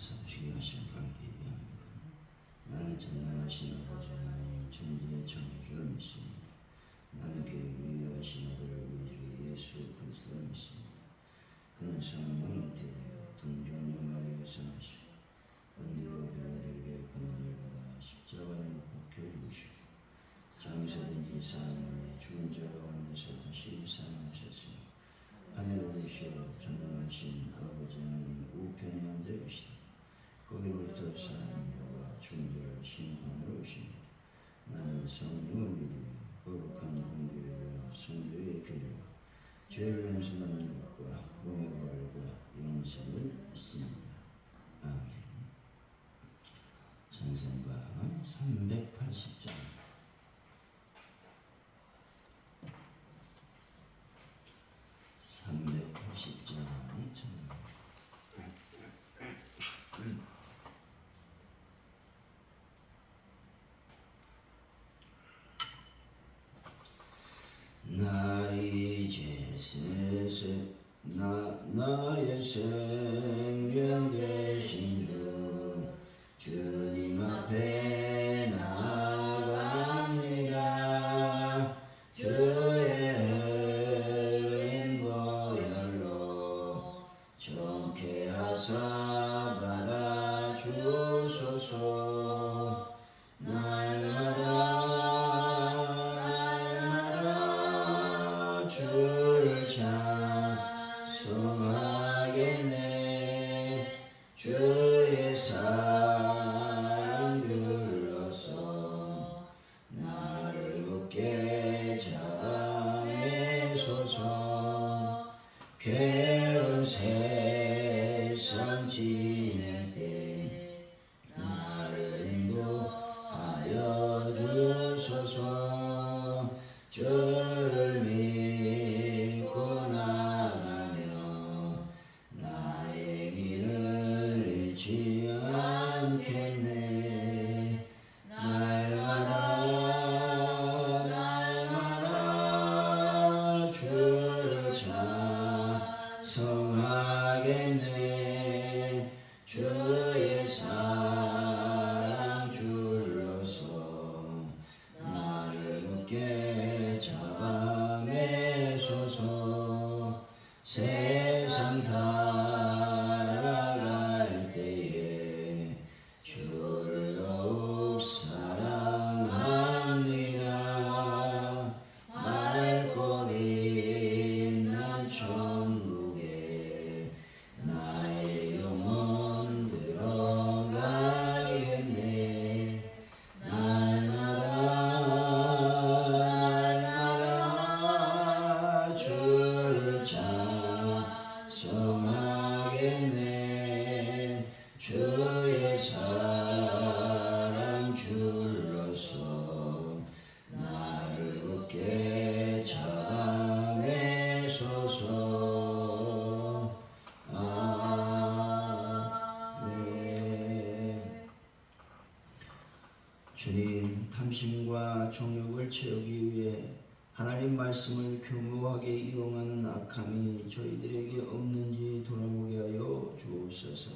사주시게 하신 분께 위함이다. 나는 전능하신 아버지 하나님 천지의 창조주를 믿습니다. 나는 그에게 유일하신 아들 우리 주 예수 그리스도를 믿습니다. 그는 성령이 되어 동정녀 마리아에서 나시고 은혜로 배우들에게 고난을 받아 십자가에 못 박혀 죽으시고 장세된 지 사흘 죽은 자 가운데서 다시 살아나셨으니 하늘에 오르시어 전능하신 아버지 하나님 우편에 앉아 계시다. 거기로부터 사람과 죽은 자를 심판하러 오십니다. 나는 성령을 믿으며 거룩한 공교회와 성도의 교제와 죄를 용서받는 것과 몸의 부활과 영생을 믿습니다. 아멘. 찬송가 380장 380장 나 이제 나의 생명 되신 주 주님 앞에 나아갑니다. 주의 흘린 보혈로 정케하사 받아주소서. 날마다 주를 찬송하겠네. 주의 사랑 둘러서 나를 굳게 잡아내소서. 괴로운 세상 지낼 때 나를 인도하여 주소서. 주를 믿고 나가며 나의 길을 잃지 않겠네. 날마다 주를 찬송하겠네. 주의 사랑 줄로서 나를 굳게 잡아내소서. 세상 살아갈 때에 주를 더욱 사랑합니다. 맑고 빛난 천국에 나의 영혼 들어가겠네. 날마다 주를 찬송하겠네. 주의 사랑 줄로서 나를 굳게 잡아내소서. 아멘. 주님, 탐심과 정욕을 채우기 위해 하나님 말씀을 교묘하게 이용하는 악함이 저희들에게 없는지 돌아보게 하여 주옵소서.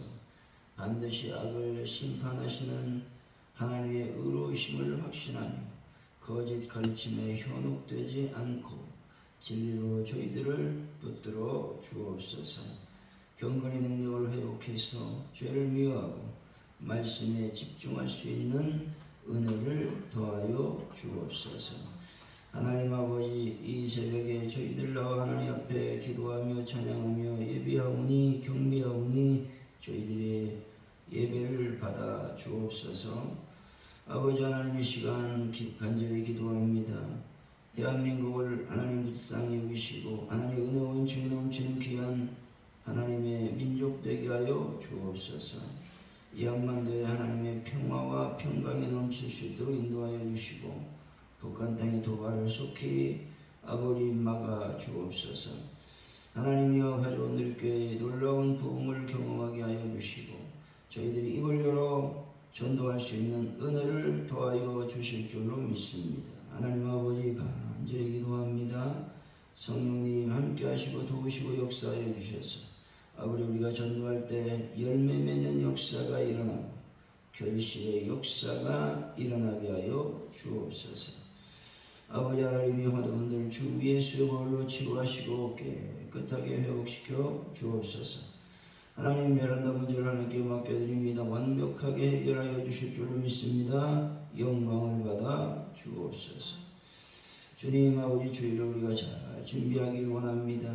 반드시 악을 심판하시는 하나님의 의로우심을 확신하며 거짓 가르침에 현혹되지 않고 진리로 저희들을 붙들어 주옵소서. 경건의 능력을 회복해서 죄를 미워하고 말씀에 집중할 수 있는 은혜를 더하여 주옵소서. 하나님 아버지, 이 새벽에 저희들 나와 하나님 앞에 기도하며 찬양하며 예비하오니 경배하오니 저희들의 예배를 받아 주옵소서. 아버지 하나님, 이 시간 간절히 기도합니다. 대한민국을 하나님 묵상히 여기시고 하나님 은혜 원천이 넘치는 귀한 하나님의 민족 되게 하여 주옵소서. 이 한반도에 하나님의 평화와 평강이 넘칠 수 있도록 인도하여 주시고 북한 땅의 도발을 속히 아버지 막아 주옵소서. 하나님이여, 회로원들께 놀라운 부흥을 경험하게 하여 주시고 저희들이 입을 열어 전도할 수 있는 은혜를 더하여 주실 줄로 믿습니다. 하나님 아버지, 간절히 기도합니다. 성령님 함께 하시고 도우시고 역사하여 주셔서 아버지, 우리가 전도할 때 열매 맺는 역사가 일어나고 결실의 역사가 일어나게 하여 주옵소서. 아버지 하나님이 화도분들 주 예수의 보혈로 치료하시고 깨끗하게 회복시켜 주옵소서. 하나님, 베란다 문제를 하나님께 맡겨드립니다. 완벽하게 해결하여 주실 줄 믿습니다. 영광을 받아 주옵소서. 주님, 아버지 주일을 우리가 잘 준비하길 원합니다.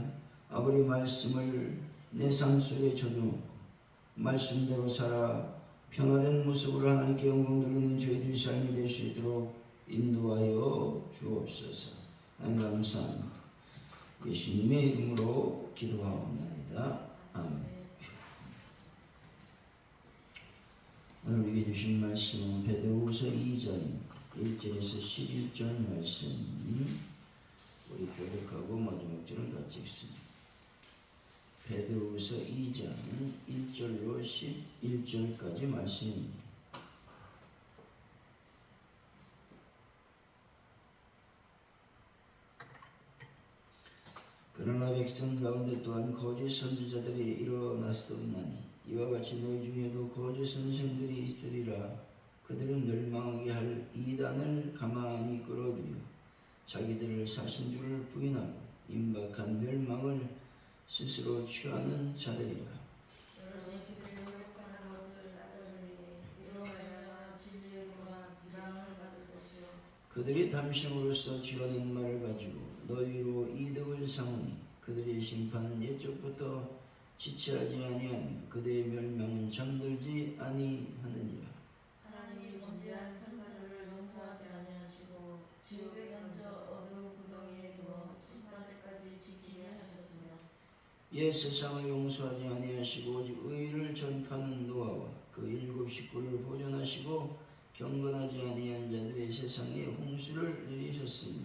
아버지, 말씀을 내 삶 속에 적용하고 말씀대로 살아 변화된 모습으로 하나님께 영광 돌리는 저희들의 삶이 될 수 있도록 인도하여 주옵소서. 하나님 감사합니다. 예수님의 이름으로 기도하옵나이다. 아멘. 오늘 우리에게 주신 말씀은 베드로후서 2장 1절에서 11절 말씀, 우리 교독하고 마지막 절을 같이 읽습니다. 베드로후서 2장 1절로 11절까지 말씀입니다. 그러나 백성 가운데 또한 거짓 선지자들이 일어났었나니 이와 같이 너희 중에도 거짓 선생들이 있으리라. 그들은 멸망하게 할 이단을 가만히 끌어들여 자기들을 사신 줄을 부인하고 임박한 멸망을 스스로 취하는 자들이라. 그들이 담심으로써 지어낸 말을 가지고 너희로 이득을 삼으니 그들의 심판은 옛적부터 지체하지 아니하며 그들의 멸망은 잠들지 아니하느니라. 하나님이 범죄한 천사들을 용서하지 아니하시고 지옥에 던져 어두운 구덩이에 두어 심판 때까지 지키게 하셨으며 옛 세상을 용서하지 아니하시고 오직 의를 전파하는 노아와 그 일곱 식구를 보존하시고 경건하지 아니한 자들의 세상에 홍수를 내리셨으며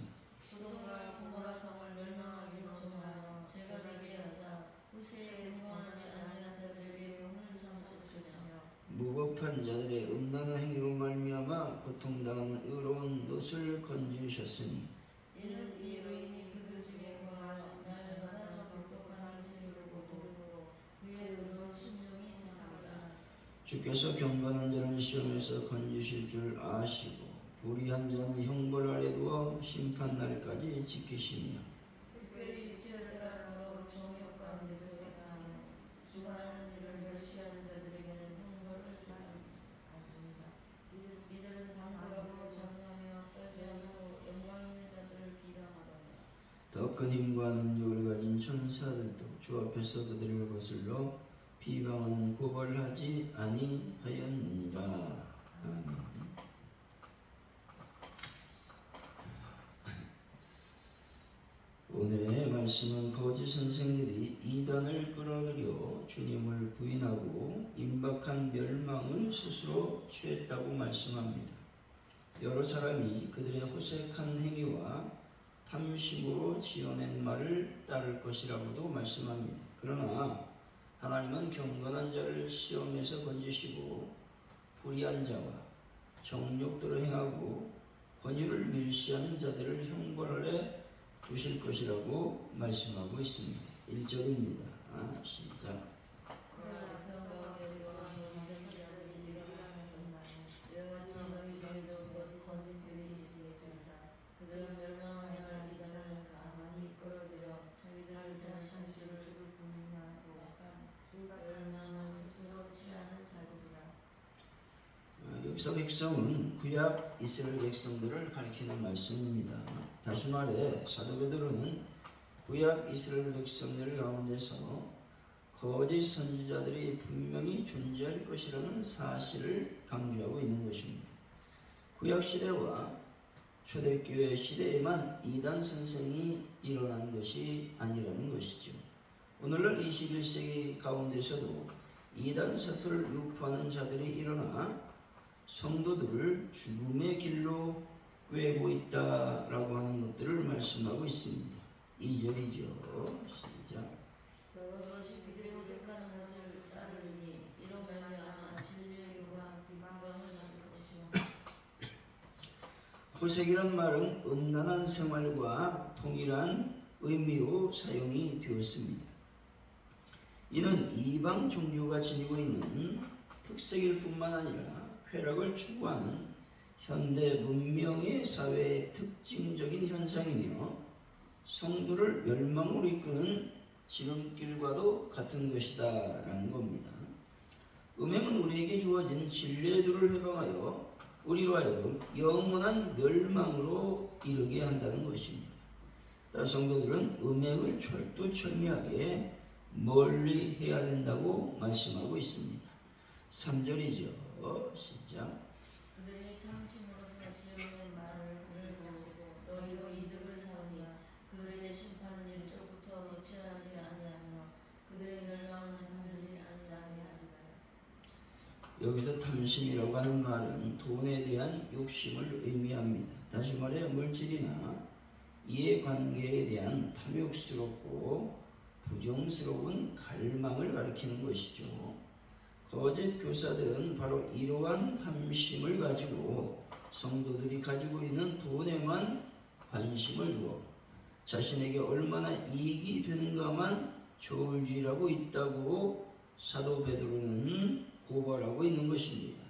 소돔과 고모라 성을 멸망하기로 정하여 제가 되게 하사 후세에 경건하지 아니한 자들에게 용을 삼으셨으며 무법한 자들의 음란한 행위로 말미암아 고통당하는 의로운 롯을 건지셨으니 이는 이 의인이 그들 중에 거하여 날마다 정독한 행실을 보고 그의 의로운 심령이 상하리라. 주께서 경건한 자를 시험에서 건지실 줄 아시고 불의한 자는 형벌 아래 두어 심판 날까지 지키시며 특별히 유치할 때라 더러 정욕 가운데서 생각하며 주관하는 일을 멸시하는 자들에게는 형벌을 주리라. 이들은 당돌하고 장하며 떨지않고 영광 있는 자들을 비방하더니 더 큰 힘과 능력을 가진 천사들도 주 앞에서 그들을 거슬러 비방하는 고발을 하지 아니하였느니라. 아멘. 오늘의 말씀은 거짓 선생들이 이단을 끌어들여 주님을 부인하고 임박한 멸망을 스스로 취했다고 말씀합니다. 여러 사람이 그들의 호색한 행위와 탐심으로 지어낸 말을 따를 것이라고도 말씀합니다. 그러나 하나님은 경건한 자를 시험에서 건지시고 불의한 자와 정욕대로 행하고 권위를 멸시하는 자들을 형벌 아래 두실 것이라고 말씀하고 있습니다. 1절입니다. 시작. 그러나 백성 가운데 또한 거짓 선지자들이 일어났었나니 이와 같이 너희 중에도 거짓 선지자들이 있으리라. 그들은 멸망하게 할 이단을 가만히 끌어들여 자기들을 사신 줄을 부인하고 멸망을 스스로 취하는 자들이라. 여기서 백성은 구약 이스라엘 백성들을 가리키는 말씀입니다. 다시 말해 사도 베드로는 구약 이스라엘 백성들 가운데서 거짓 선지자들이 분명히 존재할 것이라는 사실을 강조하고 있는 것입니다. 구약 시대와 초대교회 시대에만 이단 선생이 일어난 것이 아니라는 것이죠. 오늘날 21세기 가운데서도 이단 사설을 유포하는 자들이 일어나 성도들을 죽음의 길로 꿰고 있다라고 하는 것들을 말씀하고 있습니다. 2절이죠. 시작. 그것이 그들의 호색하는 것을 따르니 이로 말미암아 진리의 교가 비방을 받을 것이요. 호색이란 말은 음란한 생활과 동일한 의미로 사용이 되었습니다. 이는 이방 종교가 지니고 있는 특색일 뿐만 아니라 쾌락을 추구하는 현대 문명의 사회의 특징적인 현상이며 성도를 멸망으로 이끄는 지름길과도 같은 것이다라는 겁니다. 음행은 우리에게 주어진 진리들을 해방하여 우리로 하여금 영원한 멸망으로 이르게 한다는 것입니다. 따라서 성도들은 음행을 철두철미하게 멀리 해야 된다고 말씀하고 있습니다. 3절이죠. 시작. 그들이 탐심으로써 지어낸 말을 들고 너희로 이득을 사오니 그들의 심판은 일찍부터 지체하지 아니하며 그들의 멸망은 잠들지 아니하리라. 여기서 탐심이라고 하는 말은 돈에 대한 욕심을 의미합니다. 다시 말해 물질이나 이해관계에 대한 탐욕스럽고 부정스러운 갈망을 가리키는 것이죠. 거짓 교사들은 바로 이러한 탐심을 가지고 성도들이 가지고 있는 돈에만 관심을 두어 자신에게 얼마나 이익이 되는가만 저울질하고 있다고 사도 베드로는 고발하고 있는 것입니다.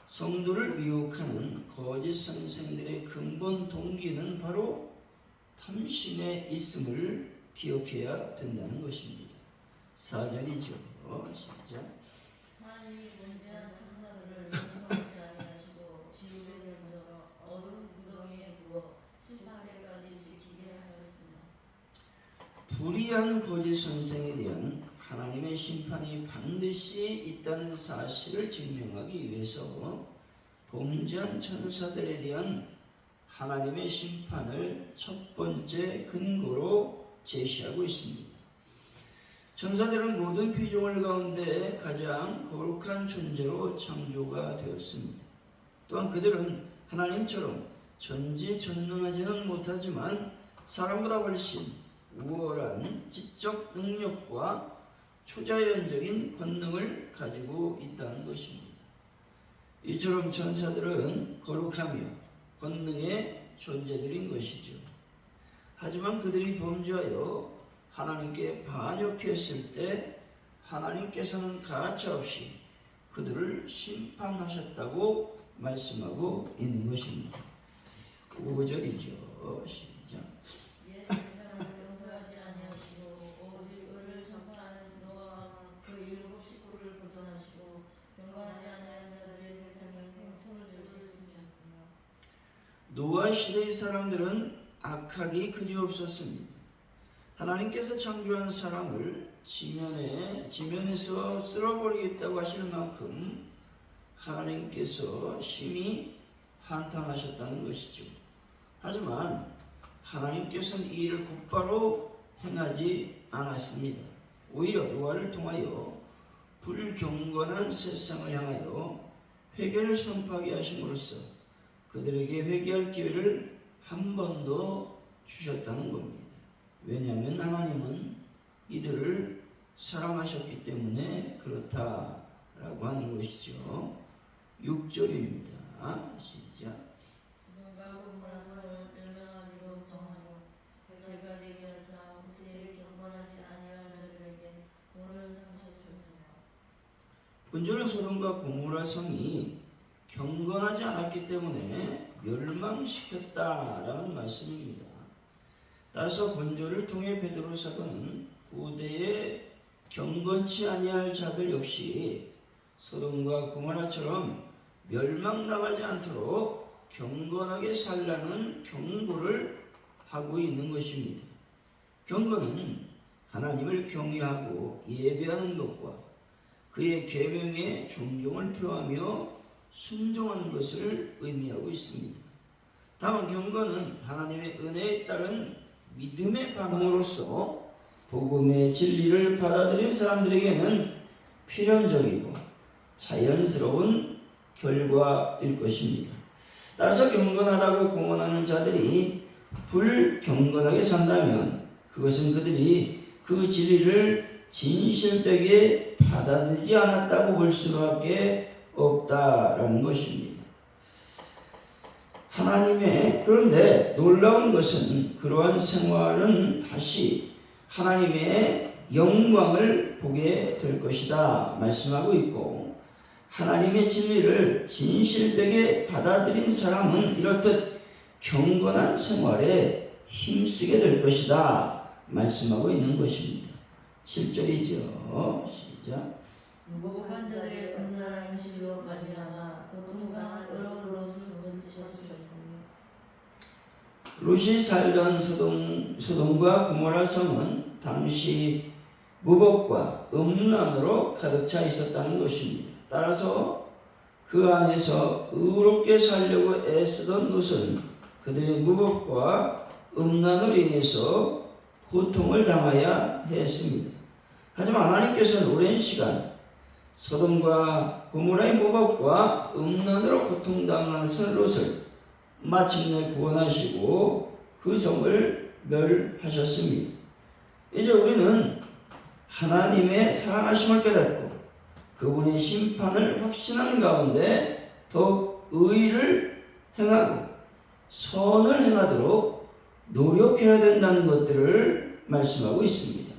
성도를 미혹하는 거짓 선생들의 근본 동기는 바로 탐심에 있음을 기억해야 된다는 것입니다. 4절이죠. 시작. 하나님이 문제한 천사들을 용서하지 아니하시고 지옥에 던져 어두운 구덩이에 두어 심판 때까지 지키게 하였으나 불의한 거짓 선생에 대한 하나님의 심판이 반드시 있다는 사실을 증명하기 위해서 범죄한 천사들에 대한 하나님의 심판을 첫 번째 근거로 제시하고 있습니다. 천사들은 모든 피조물 가운데 가장 거룩한 존재로 창조가 되었습니다. 또한 그들은 하나님처럼 전지전능하지는 못하지만 사람보다 훨씬 우월한 지적 능력과 초자연적인 권능을 가지고 있다는 것입니다. 이처럼 천사들은 거룩하며 권능의 존재들인 것이죠. 하지만 그들이 범죄하여 하나님께 반역했을 때 하나님께서는 가차없이 그들을 심판하셨다고 말씀하고 있는 것입니다. 5절이죠. 시작. 옛 사람을 용서하지 아니하시고 오직 의를 전파하는 노아와 그 일곱 식구를 보존하시고 경건하지 아니한 자들의 세상에 손을 들으셨으며 노아 시대의 사람들은 악하기 그지없었습니다. 하나님께서 창조한 사람을 지면에서 쓸어버리겠다고 하시는 만큼 하나님께서 심히 한탄하셨다는 것이죠. 하지만 하나님께서는 이 일을 곧바로 행하지 않았습니다. 오히려 노아를 통하여 불경건한 세상을 향하여 회개를 선포하게 하심으로써 그들에게 회개할 기회를 한 번 더 주셨다는 겁니다. 왜냐하면 하나님은 이들을 사랑하셨기 때문에 그렇다라고 하는 것이죠. 6절입니다. 시작. 소돔과 고모라를 멸망하기로 정하고 제가 되게 하사 후세에 경건하지 아니할 자들에게 돌을 삼으셨으며 본절은 소돔과 고모라 성이 경건하지 않았기 때문에 멸망시켰다라는 말씀입니다. 따라서 본절을 통해 베드로 사도는 후대에 경건치 아니할 자들 역시 소돔과 고모라처럼 멸망당하지 않도록 경건하게 살라는 경고를 하고 있는 것입니다. 경건은 하나님을 경외하고 예배하는 것과 그의 계명에 존경을 표하며 순종하는 것을 의미하고 있습니다. 다만 경건은 하나님의 은혜에 따른 믿음의 반응으로서 복음의 진리를 받아들인 사람들에게는 필연적이고 자연스러운 결과일 것입니다. 따라서 경건하다고 공언하는 자들이 불경건하게 산다면 그것은 그들이 그 진리를 진실되게 받아들이지 않았다고 볼 수밖에 없다라는 것입니다. 그런데 놀라운 것은 그러한 생활은 다시 하나님의 영광을 빛을 보게 될 것이다 말씀하고 있고, 하나님의 진리를 진실되게 받아들인 사람은 이렇듯 경건한 생활에 힘쓰게 될 것이다 말씀하고 있는 것입니다. 7절이죠. 시작. 무고한 자들의 음란한 행실로 말미암아 고통당한 의로운 롯을 찢으셨으니 롯이 살던 소돔과 고모라 성은 당시 무법과 음란으로 가득 차 있었다는 것입니다. 따라서 그 안에서 의롭게 살려고 애쓰던 롯은 그들의 무법과 음란으로 인해서 고통을 당해야 했습니다. 하지만 하나님께서는 오랜 시간 소돔과 고모라의 무법과 음란으로 고통당하는 롯을 마침내 구원하시고 그 성을 멸하셨습니다. 이제 우리는 하나님의 사랑하심을 깨닫고 그분의 심판을 확신하는 가운데 더욱 의를 행하고 선을 행하도록 노력해야 된다는 것들을 말씀하고 있습니다.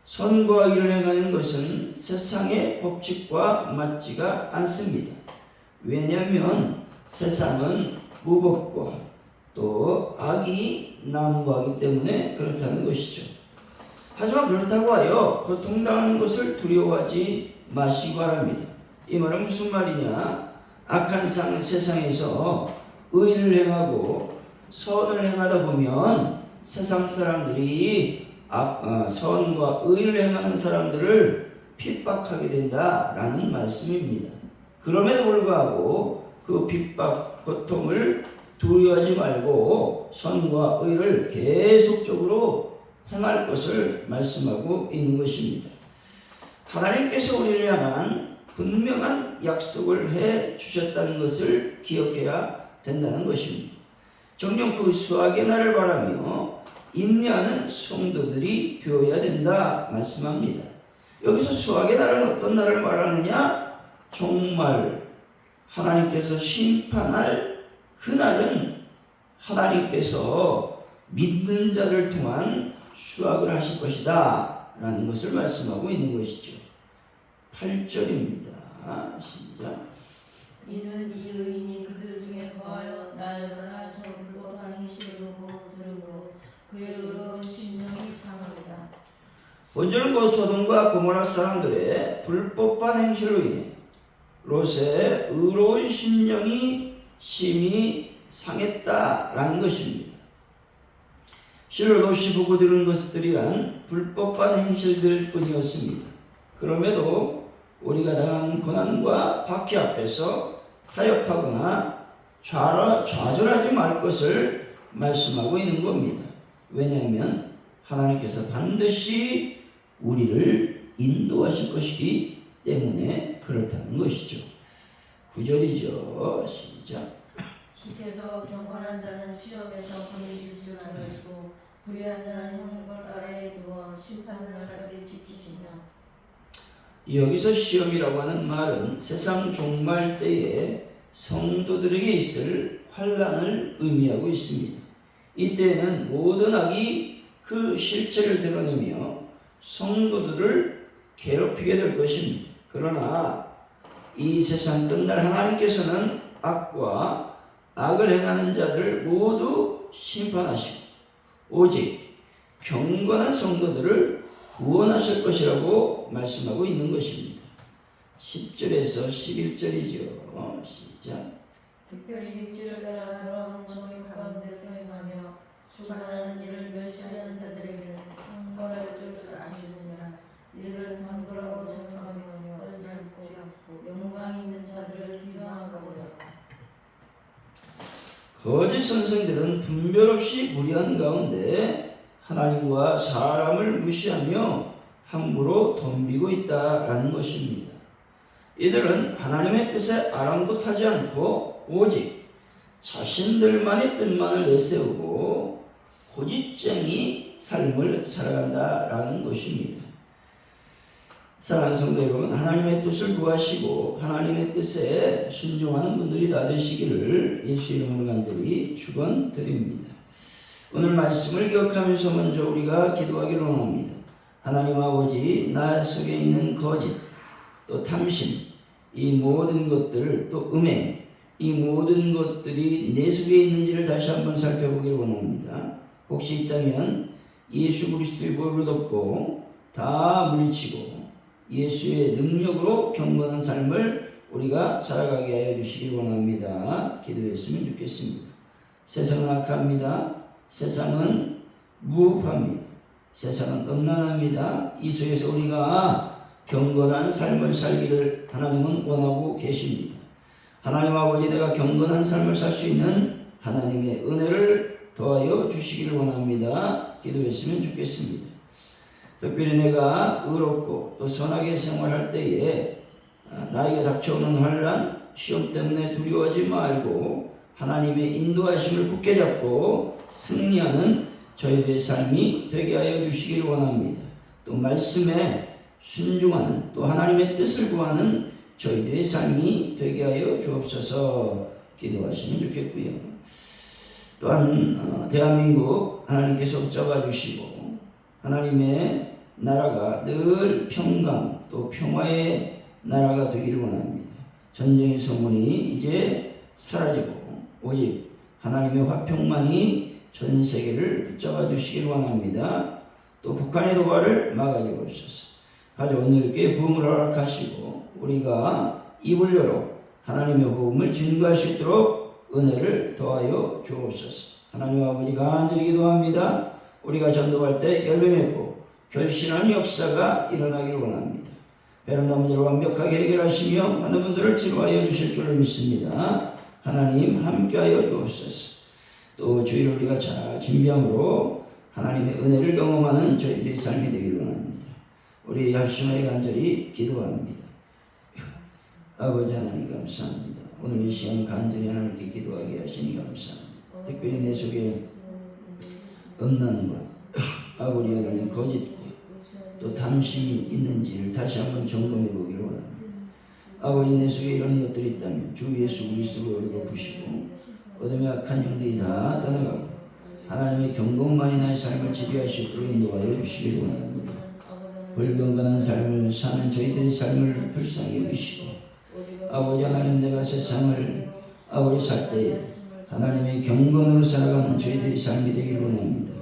선과 의를 행하는 것은 세상의 법칙과 맞지가 않습니다. 왜냐하면 세상은 무법과 또 악이 난무하기 때문에 그렇다는 것이죠. 하지만 그렇다고 하여 고통당하는 것을 두려워하지 마시기 바랍니다. 이 말은 무슨 말이냐? 악한 세상에서 의를 행하고 선을 행하다 보면 세상 사람들이 선과 의를 행하는 사람들을 핍박하게 된다라는 말씀입니다. 그럼에도 불구하고 그 핍박, 고통을 두려워하지 말고 선과 의를 계속적으로 행할 것을 말씀하고 있는 것입니다. 하나님께서 우리를 향한 분명한 약속을 해 주셨다는 것을 기억해야 된다는 것입니다. 정녕 그 수확의 날을 바라며 인내하는 성도들이 되어야 된다 말씀합니다. 여기서 수확의 날은 어떤 날을 말하느냐? 정말 하나님께서 심판할 그날은 하나님께서 믿는 자를 통한 수확을 하실 것이다 라는 것을 말씀하고 있는 것이죠. 8절입니다. 시작. 이는 이 의인이 그들 중에 거하여 날마다 저 불법한 행실을 보고 들으므로 그의 의로운 심령이 상합니다. 본절은 그 소돔과 고모라 사람들의 불법한 행실로 인해 롯의 의로운 심령이 심히 상했다라는 것입니다. 실로 롯이 보고 들은 것들이란 불법한 행실들 뿐이었습니다. 그럼에도 우리가 당하는 고난과 박해 앞에서 타협하거나 좌절하지 말 것을 말씀하고 있는 겁니다. 왜냐하면 하나님께서 반드시 우리를 인도하실 것이기 때문에 그렇다는 것이죠. 9절이죠. 시작. 주께서 경건한 자는 시험에서 건지실 줄 알으시고 불의한 자는 형벌 아래에 두어 심판날까지 지키시며. 여기서 시험이라고 하는 말은 세상 종말 때에 성도들에게 있을 환난을 의미하고 있습니다. 이때에는 모든 악이 그 실체를 드러내며 성도들을 괴롭히게 될 것입니다. 그러나 이 세상 끝날 하나님께서는 악과 악을 행하는 자들을 모두 심판하시고 오직 경건한 성도들을 구원하실 것이라고 말씀하고 있는 것입니다. 10절에서 11절이죠. 시작. 특별히 육지를 따라 돌아온 정욕 가운데서 행하며 주관하는 일을 멸시하는 자들에게는 형벌할 줄 아시느니라. 이들은 강도라고 정성하며 떨지 않고 영광 있는 자들을 비방하거니와. 거짓 선생들은 분별 없이 무리한 가운데 하나님과 사람을 무시하며 함부로 덤비고 있다라는 것입니다. 이들은 하나님의 뜻에 아랑곳하지 않고 오직 자신들만의 뜻만을 내세우고 고집쟁이 삶을 살아간다라는 것입니다. 사랑하는 성도 여러분, 하나님의 뜻을 구하시고 하나님의 뜻에 순종하는 분들이 다 되시기를 예수 이름으로 간절히 축원드립니다. 오늘 말씀을 기억하면서 먼저 우리가 기도하기를 원합니다. 하나님 아버지, 나 속에 있는 거짓, 또 탐심, 이 모든 것들, 또 음행, 이 모든 것들이 내 속에 있는지를 다시 한번 살펴보길 원합니다. 혹시 있다면 예수 그리스도의 보혈을 덮고 다 물리치고 예수의 능력으로 경건한 삶을 우리가 살아가게 하여 주시길 원합니다. 기도했으면 좋겠습니다. 세상은 악합니다. 세상은 무법합니다. 세상은 음란합니다. 이 속에서 우리가 경건한 삶을 살기를 하나님은 원하고 계십니다. 하나님 아버지, 내가 경건한 삶을 살 수 있는 하나님의 은혜를 더하여 주시기를 원합니다. 기도했으면 좋겠습니다. 특별히 내가 의롭고 또 선하게 생활할 때에 나에게 닥쳐오는 환난, 시험 때문에 두려워하지 말고 하나님의 인도하심을 굳게 잡고 승리하는 저희들의 삶이 되게 하여 주시기를 원합니다. 또 말씀에 순종하는, 또 하나님의 뜻을 구하는 저희들의 삶이 되게 하여 주옵소서. 기도하시면 좋겠고요. 또한 대한민국 하나님께서 붙잡아 주시고 하나님의 나라가 늘 평강 또 평화의 나라가 되기를 원합니다. 전쟁의 소문이 이제 사라지고 오직 하나님의 화평만이 전 세계를 붙잡아 주시길 원합니다. 또 북한의 도발을 막아주옵소서. 가져온 너희께 부흥을 허락하시고 우리가 입을 열어 하나님의 복음을 증거할 수 있도록 은혜를 더하여 주옵소서. 하나님 아버지, 간절히 기도합니다. 우리가 전도할 때 열매 맺고 결신하는 역사가 일어나기를 원합니다. 베란다 문제를 완벽하게 해결하시며 많은 분들을 치료하여 주실 줄을 믿습니다. 하나님 함께하여 주옵소서. 또 주일을 우리가 잘 준비함으로 하나님의 은혜를 경험하는 저희들의 삶이 되기를 원합니다. 우리 합심하여 간절히 기도합니다. 아버지 하나님 감사합니다. 오늘 이 시간 간절히 하나님께 기도하게 하시니 감사합니다. 특별히 내 속에 음란과 아버지 하나님 거짓과 또 탐심이 있는지를 다시 한번 점검해 보기를 원합니다. 아버지, 내 속에 이런 것들이 있다면 주 예수 그리스도를 덮으시고 어둠의 악한 영들이 다 떠나가고 하나님의 경건만이 나의 삶을 지배할 수 있도록 인도하여 주시길 원합니다. 불경건한 삶을 사는 저희들의 삶을 불쌍히 여기시고 아버지 하나님, 내가 세상을 아버지 살 때에 하나님의 경건으로 살아가는 저희들의 삶이 되기를 원합니다.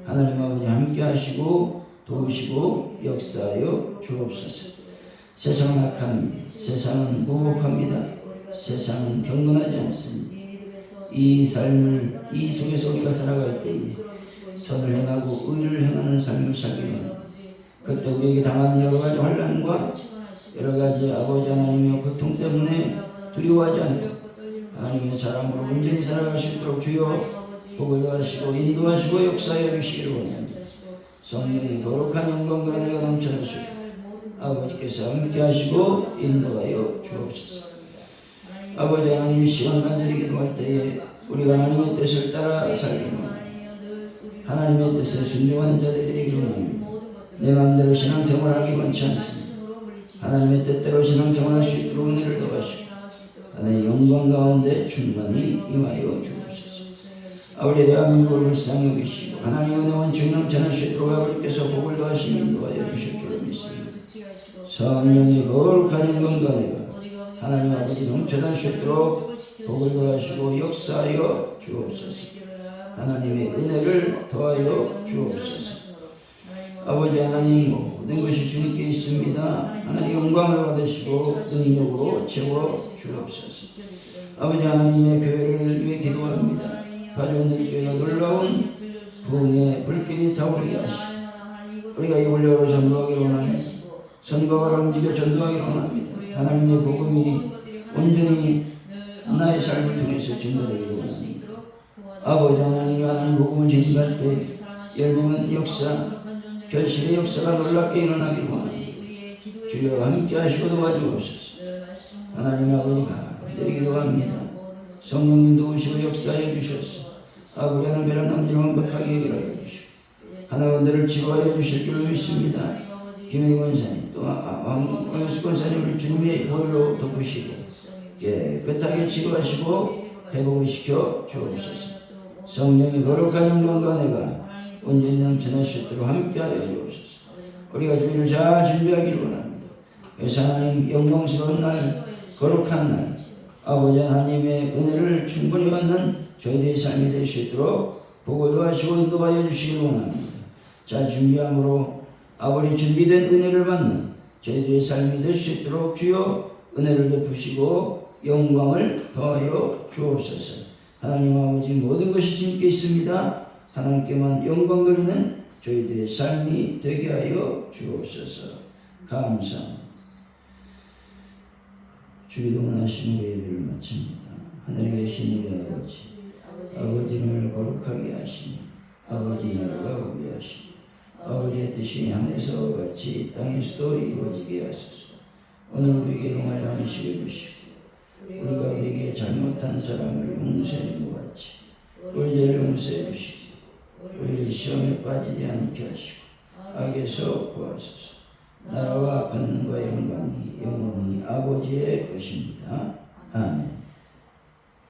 하나님 아버지 함께 하시고 도우시고 역사하여 주옵소서. 세상은 악합니다. 세상은 무법합니다. 세상은 경건하지 않습니다. 이 삶을 이 속에서 우리가 살아갈 때에 선을 행하고 의를 행하는 삶을 살기를 합니다. 그때 우리에게 당한 여러 가지 환난과 여러 가지 아버지 하나님의 고통 때문에 두려워하지 않고 하나님의 사람으로 온전히 살아갈 수 있도록 주여 복을 더하시고 인도하시고 역사하여 주시기를 원합니다. 성령의 거룩한 영광과 은혜가 넘쳐나시고 아버지께서 함께 하시고 인도하여 주옵소서. 아버지 하나님, 이 시간 간절히 기도할 때에 우리가 하나님의 뜻을 따라 살기를 하나님의 뜻에 순종하는 자들이 되기를 원합니다. 내 마음대로 신앙생활하기 원치 않습니다. 하나님의 뜻대로 신앙생활할 수 있도록 은혜를 더하시고 하나님의 영광 가운데 충만히 임하여 주옵소서. 아버지, 대한민국을 불쌍히 여기시고 하나님의 원칙이 넘쳐날 수 있도록 아버지께서 복을 더하시며 인도하여 주실 줄을 믿습니다. 성령의 거룩한 영광과 은혜가 하나님 아버지 넘쳐날 수 있도록 복을 더하시고 역사하여 주옵소서. 하나님의 은혜를 더하여 주옵소서. 아버지 하나님, 모든 것이 주님께 있습니다. 하나님 영광을 받으시고 능력으로 채워 주옵소서. 아버지 하나님의 교회를 위해 기도합니다. 가져온 교회가 놀라운 부흥의 불길이 타오르게 하시고 우리가 이 원료로 전도하기를 원합니다. 선거가 움직여 전도하기를 원합니다. 하나님의 복음이 온전히 나의 삶을 통해서 증거되기를 원합니다. 아버지 하나님, 하나님 복음을 전할 때 열매는 역사, 결실의 역사가 놀랍게 일어나기를 원합니다. 주여 함께 하시고 도와주옵소서. 하나님 아버지가 간절히 기도합니다. 성령님 도우시고 역사해 주셔서 아버지 하나님 베란다 문제를 완벽하게 해결하여 주시고 하나님들을 치료하여 주실 줄 믿습니다. 김혜희 권사님 또 왕영수 권사님을 주님의 보혈로 덮으시고 깨끗하게 치료하시고 회복을 시켜 주옵소서. 성령의 거룩한 영광과 은혜가 온전히 넘쳐날 수 있도록 함께하여 주옵소서. 우리가 주일을 잘 준비하기를 원합니다. 그래서 하나님 영광스러운 날, 거룩한 날, 아버지 하나님의 은혜를 충분히 받는 저희들의 삶이 될 수 있도록 보고도 하시고 인도하여 주시길 원합니다. 잘 준비함으로 아버지 준비된 은혜를 받는 저희들의 삶이 될 수 있도록 주여 은혜를 베푸시고 영광을 더하여 주옵소서. 하나님 아버지 모든 것이 주님께 있습니다. 하나님께만 영광 돌리는 저희들의 삶이 되게 하여 주옵소서. 감사합니다. 주기도문 하시는 예배를 마칩니다. 하늘에 계신 우리 아버지 이름을 거룩하게 하시며 아버지 나라가 오게 하시며 아버지의 뜻이 하늘에서 같이 땅에서도 이루어지게 하소서. 오늘 우리에게 용할 양식을 주시고 우리가 우리에게 잘못한 사람을 용서해 준 것 같이 우리 죄를 용서해 주시고 우리를 시험에 빠지지 않게 하시고 악에서 구하소서. 나라와 권능과 영광이 영원히 아버지의 것입니다. 아멘.